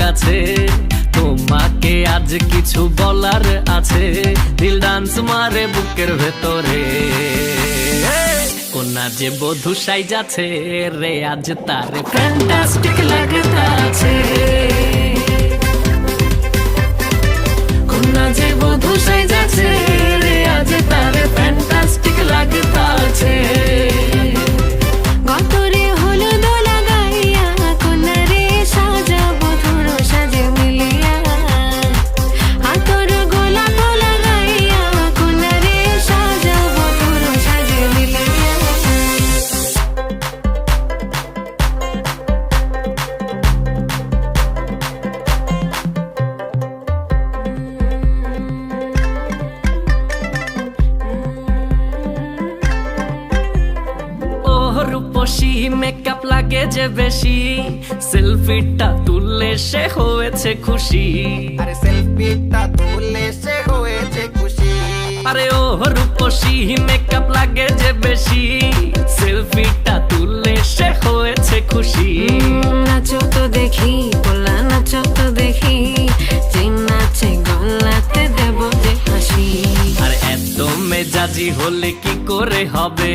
কাছে, তোমাকে আজ কিছু বলার আছে। দিল ডান্স মারে বুকের ভেতরে, কোনা যে বধূ সাইজাছে রে আজ তারে ফ্যান্টাস্টিক লাগতাছে। কোনা যে বধূ সাইজাছে রে আজ তারে ফ্যান্টাস্টিক লাগতাছে। গতরে হলুদ লাগাইয়া কোনা রে সাজা বধুর সাজে মিলিয়া, আতর গোলাপ লাগাইয়া কোনা রে সাজা বধুর সাজে মিলিয়া। রূপসী মেকআপ লাগে যে বেশি, সেলফিটা তুললে সে হয়েছে খুশি। আরে সেলফিটা তুললে সে হয়েছে খুশি। আরে ও রূপসী মেকআপ লাগে যে বেশি, সেলফিটা তুললে সে হয়েছে খুশি। নাচো তো দেখি পোলা, নাচো তো দেখি, যে নাচে গলাতে দেব যে হাসি। আর এত মেজাজি হলে কি করে হবে,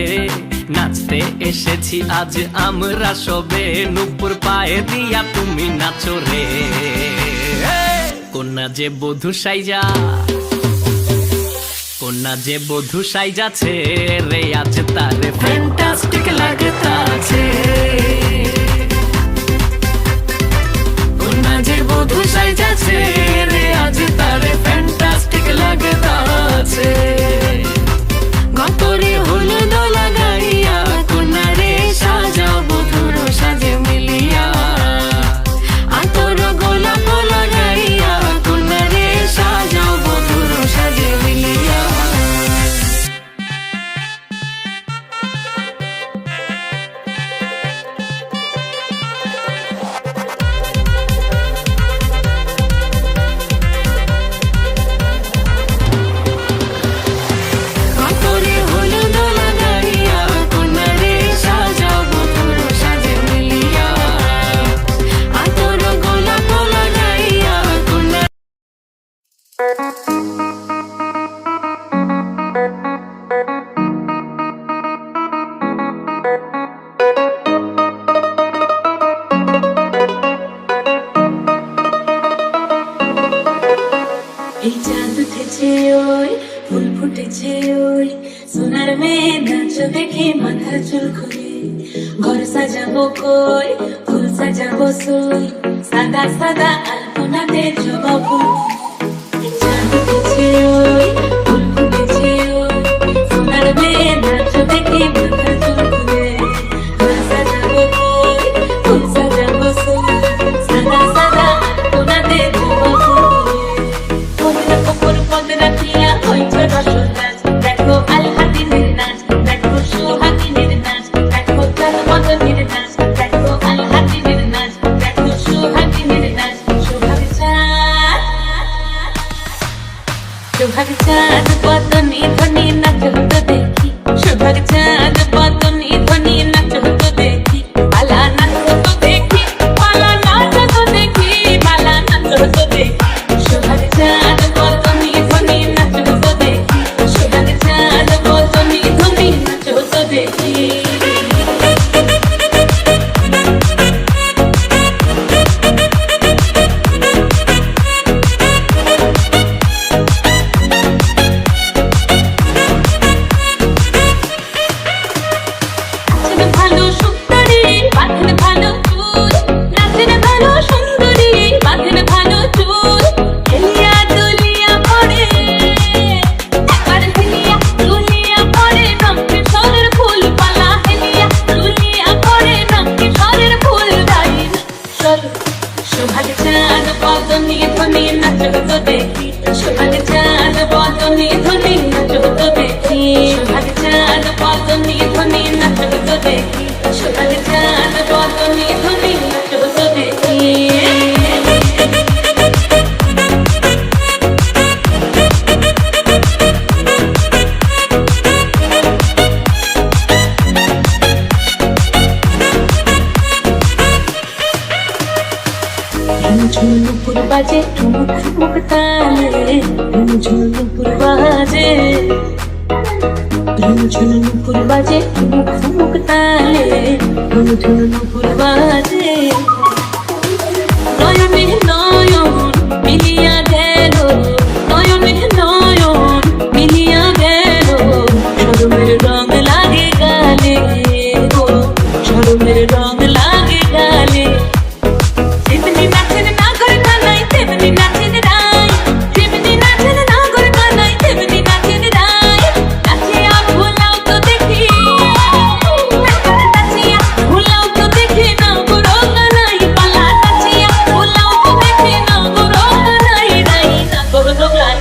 নাচতে এসেছি আজ আমরা সবে। নুপুর পায়ে দিয়া তুমি নাচো রে, কোনা যে বধূ সাইজা, কোনা যে বধূ সাইজাছে রে আজ তারে ফ্যান্টাস্টিক লাগতাছে। কোনা যে বধূ সাইজাছে রে আজ তারে ফ্যান্টাস্টিক লাগতাছে। গতরে হলুদ লাগাইয়া কোনা রে সাজা বধুর সাজে মিলিয়া, আতর গোলাপ লাগাইয়া কোনা রে সাজা বধুর সাজে মিলিয়া। গতরে হলুদ লাগাইয়া কোনা রে সাজা বধুর সাজে মিলিয়া, আতর গোলাপ লাগাইয়া কোনা। এই চাঁদ উঠেছে ওই, ফুল ফুটেছে ওই, সোনার মেয়ে নাচ দেখে মাথার চুল খুলে। ঘর সাজাবো কই, ফুল সাজাবো সই, সাদা সাদা আলপনাতে জবা ফুল। এই চাঁদ উঠেছে ওই, ফুল ফুটেছে ওই, সোনার মেয়ে নাচ দেখে মাথার চুল খুলে। ঘর সাজাবো কই, ফুল সাজাবো সই, সাদা সাদা আলপনাতে জবা ফুল। পদের ওপর পদ রাখিয়া হইছে রসর গাছ, দেখো আলহাদিনের নাচ, দেখো সোহাগিনীর নাচ, দেখো তার মদনের নাচ, দেখো আলহাদিনের নাচ, দেখো সোহাগিনীর নাচ। সোহাগ চাঁদ, সোহাগ চাঁদ বদনি ধ্বনি নাচ হতো দেখি, সোহাগ চাঁদ বদনি ধ্বনি নাচ হতো দেখি। পালা নাচ হতো দেখি, পালা নাচ হতো দেখি, পালা নাচ হতো দেখি। সোহাগ চাঁদ বদনি ধ্বনি নাচ হতো দেখি, সোহাগ চাঁদ বদনি ধ্বনি নাচ হতো দেখি। ঝুল নুপুর বাজে ঠুমুক ঠুমুক তালে ঝুমঝুম নুপুর বাজে ঝুমঝুম নুপুর বাজে ঠুমুক ঠুমুক তালে ঝুমঝুম নুপুর বাজে নয়নে নয়ন মিলিয়া গেল নয়নে নয়ন মিলিয়া গেল শরমের রং লাগে গালে গো শরমের রং লাগে গালে যেমনি নাচেন না করে কানাই তেমনি নাচেন রাই যেমনি নাচেন না করে কানাই তেমনি নাচেন রাই নাচিয়া ভোলাও তো দেখি নাচিয়া ভোলাও তো দেখি না বড় কানাই পালা নাচিয়া ভোলাও তো দেখি না বড় কানাই রাই না করো দোগাই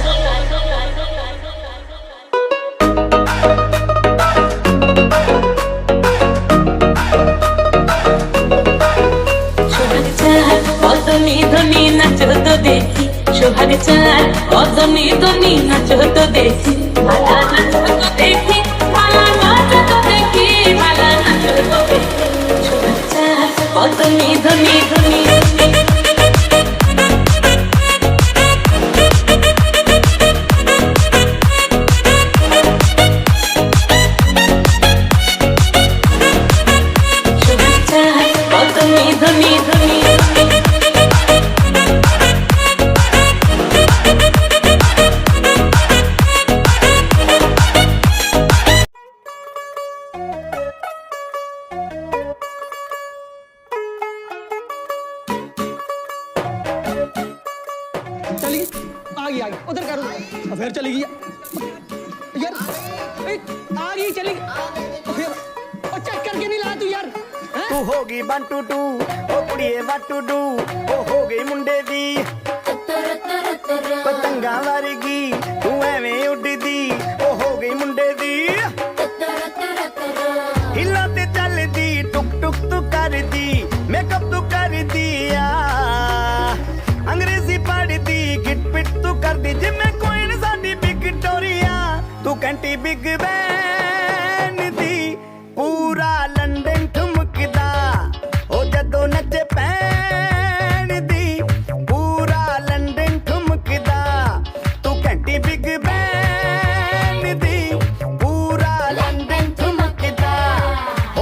অদনি ধনি নাচো তো দেখি সোহাগ চাল অদনি ধনি নাচো তো দেখি ভালা নাচো তো দেখি ভালা নাচো তো দেখি ভালা নাচো তো দেখি সোহাগ চাল অদনি ধনি ধনি সোহাগ চাল অদনি ধনি ধনি चली गई आ गई उधर करो फिर चली गई यार आ गई चली गई फिर और चेक करके नहीं ला तू यार हैं? तू होगी 1 2 2 ओ कुड़िए what to do ओ हो गई मुंडे दी पतंगा वर्गी तू एवें उड़दी ओ हो गई मुंडे दी हिला ते चलदी टुक टुक तू करदी मेकअप तू कर दिया अंग्रेजी पढ़दी गिट पिट तू करदी जिम्मे कोई न साडी विक्टोरिया तू घंटी बिग बैन दी पूरा लंदन ठुमकदा ओ जदों नचे पैन दी पूरा लंदन ठुमकदा तू घंटी बिग बैन दी पूरा लंदन ठुमकदा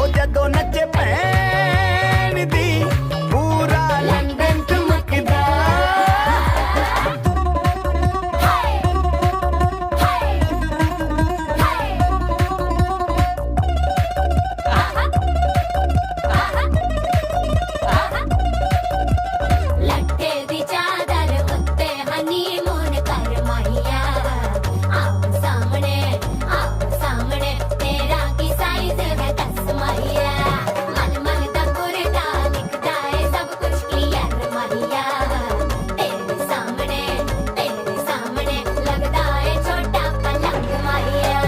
ओ जदों नचे पैन दी पूरा लंदन ठुमकदा लट्टे दी चादर उत्ते हनीमून कर माहिया आओ सामने तेरा की साइज है 10 माहिया मन मन दा कुरता दिखता है सब कुछ क्लियर माहिया तेरे सामने लगता है छोटा पलंग माहिया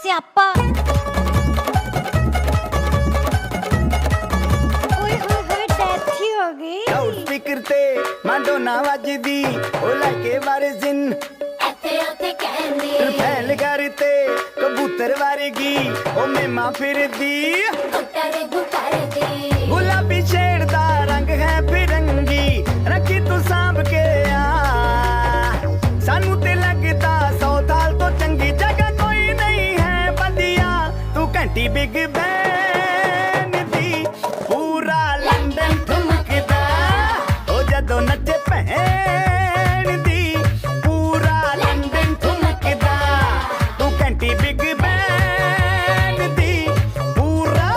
ਸਿਆਪਾ ਓਏ ਹੋਏ ਹੋਏ ਡੈਥ ਹੀ ਹੋ ਗਈ ਲਾਊਡ ਸਪੀਕਰ ਤੇ ਮਾਂਡੋਨਾ ਵੱਜਦੀ ਉਹ ਲੈ ਕੇ ਵਾਰਿਸਿਨ ਇੱਥੇ ਉੱਥੇ ਕਹਿੰਦੀ ਫੈਲ ਕਰਤੇ ਕਬੂਤਰ ਵਰਗੀ ਉਹ ਮੇਮਾ ਫਿਰਦੀ ਕੁੱਟਰ ਕਰਦੀ ਗੁਲਾਬੀ ਸ਼ੇਡ ਦਾ ਰੰਗ ਹੈ ਫਿਰੰਗੀ ਰੱਖੀ ਤੂੰ ਸਾਂਭ ਕੇ ਆ ਸਾਨੂੰ ਤੇ ਲੱਗਦਾ 100 ਸਾਲ ਤੋਂ ਚੰਗੀ ਜਗ੍ਹਾ ਕੋਈ ਨਹੀਂ ਹੈ ਬੰਦਿਆ ਤੂੰ ਘੰਟੀ ਬਿਗ ਬੈਨ ਦੀ ਪੂਰਾ ਲੰਡਨ ਠੁਮਕਦਾ ਉਹ ਜਦੋਂ ਨੱਚੇ ਭੈਣ ਦੀ ਪੂਰਾ ਲੰਡਨ ਠੁਮਕਦਾ ਤੂੰ ਘੰਟੀ ਬਿਗ ਬੈਨ ਦੀ ਪੂਰਾ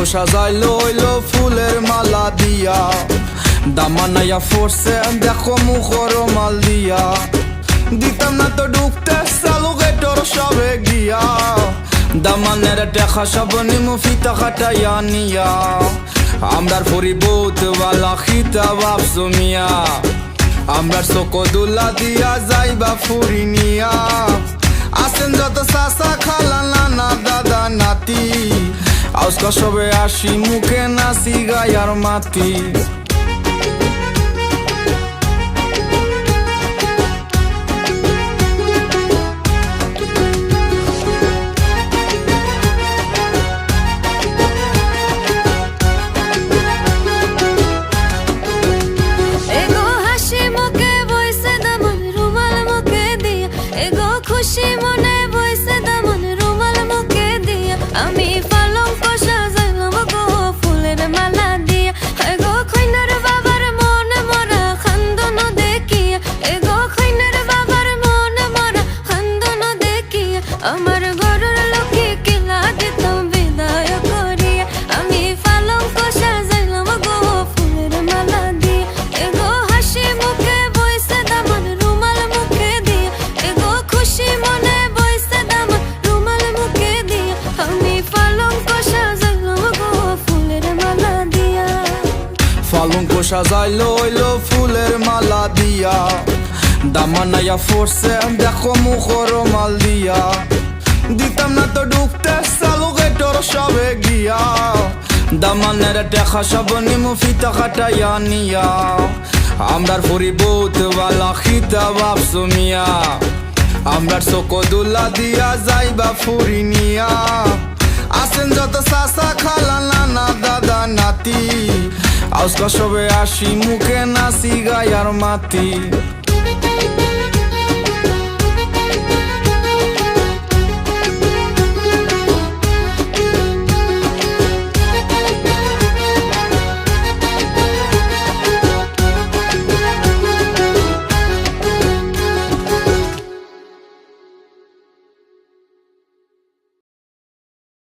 সাজাইলো হইলো ফুলের মালা দিয়া দামানাইয়া ফোরছে দেখো মুখর মাল দিয়া দিতাম না তো ঢুকতে চালু গেটর সবে গিয়া দামানের টেকা সব নিমু ফিতা খাটাইয়া নিয়া আমরার পরিবোধ বালা খিতা ভাবছো মিয়া আমরার চকদুল্লা দিয়া যাইবা ফুরি নিয়া আসেন যত চাচা খালা নানা দাদা নাতি আজকা সবে আসি মুখে নাচি গায়ার মাতি এগো হাসি মুখে বইছে দামন রুমাল মুখে দিয়া এগো খুশি মনে বইছে দামন রুমাল মুখে দিয়া আমি পালঙ্ক সাজাইলাম গো ফুলের মালা দিয়া এগো খৈনার বাবার মন মরা খান্দন দেখিয়া এগো খৈনার বাবার মন মরা খান্দন দেখিয়া আমার ঘরের লোকে কিলা দিতাম বিদায় করিয়া আমি পালঙ্ক সাজাইলাম গো ফুলের মালা দিয়া এগো হাসি মুখে বইছে দামন রুমাল মুখে দিয়া এগো খুশি মনে বইছে দামন রুমাল মুখে দিয়া আমি পালঙ্ক সাজাইলাম গো ফুলের মালা দিয়া পালঙ্ক সাজাইলো হইলো ফুলের মালা দিয়া দামানাইয়া ফোরছে দেখো মুখর মাল দিয়া দিতাম না তো ঢুকতে চালু গেটর সবে গিয়া দামানের টেকা সব নিমু ফিতা খাটাইয়া নিয়া আমরার পরিবোধ বালা খিতা ভাবছো মিয়া আমরার চকদুল্লা দিয়া যাইবা ফুরি নিয়া আসেন যত চাচা খালা নানা দাদা নাতি আজকা সবে আসি মুখে নাচি গায়ার মাতি